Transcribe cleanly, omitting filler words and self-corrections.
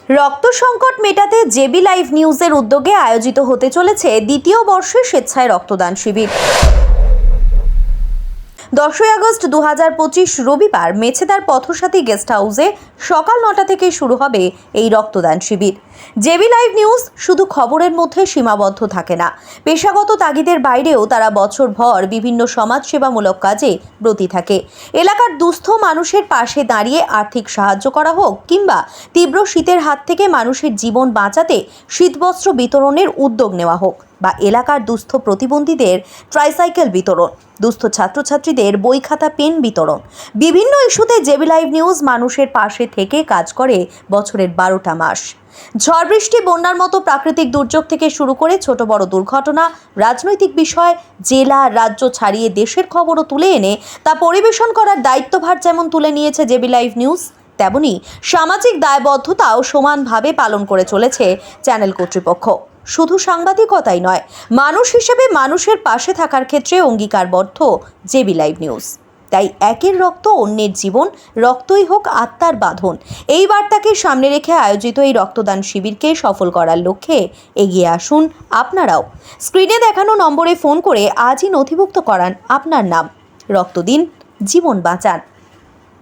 রক্ত সংকট মেটাতে জেবি লাইভ নিউজের উদ্যোগে আয়োজিত হতে চলেছে দ্বিতীয় বর্ষের স্বেচ্ছায় রক্তদান শিবির। 10 আগস্ট 2025 রবিবার মেছেদার পথসাথী গেস্ট হাউসে সকাল 9টা থেকে শুরু হবে এই রক্তদান শিবির। জেবি লাইভ নিউজ শুধু খবরের মধ্যে সীমাবদ্ধ থাকে না, পেশাগত তাগিদের বাইরেও তারা বছরভর বিভিন্ন সমাজসেবামূলক কাজে ব্রতী থাকে। এলাকার দুস্থ মানুষের পাশে দাঁড়িয়ে আর্থিক সাহায্য করা হোক কিংবা তীব্র শীতের হাত থেকে মানুষের জীবন বাঁচাতে শীতবস্ত্র বিতরণের উদ্যোগ নেওয়া হোক, বা এলাকার দুস্থ প্রতিবন্ধীদের ট্রাইসাইকেল বিতরণ, দুস্থ ছাত্রছাত্রীদের বই খাতা পেন বিতরণ, বিভিন্ন ইস্যুতে জেবি লাইভ নিউজ মানুষের পাশে থেকে কাজ করে বছরের 12টা মাস। ঝড় বৃষ্টি, বন্যার মতো প্রাকৃতিক দুর্যোগ থেকে শুরু করে ছোট বড় দুর্ঘটনা, রাজনৈতিক বিষয়, জেলা রাজ্য ছাড়িয়ে দেশের খবরও তুলে এনে তা পরিবেশন করার দায়িত্বভার যেমন তুলে নিয়েছে জেবি লাইভ নিউজ, তেমনি সামাজিক দায়বদ্ধতাও সমানভাবে পালন করে চলেছে চ্যানেল কর্তৃপক্ষ। শুধু সাংবাদিকতাই নয়, মানুষ হিসেবে মানুষের পাশে থাকার ক্ষেত্রে অঙ্গীকারবদ্ধ জেবি লাইভ নিউজ। তাই একের রক্ত অন্যের জীবন, রক্তই হোক আত্মার বাঁধন, এই বার্তাকে সামনে রেখে আয়োজিত এই রক্তদান শিবিরকে সফল করার লক্ষ্যে এগিয়ে আসুন আপনারাও। স্ক্রিনে দেখানো নম্বরে ফোন করে আজই নথিভুক্ত করান আপনার নাম। রক্ত দিন, জীবন বাঁচান।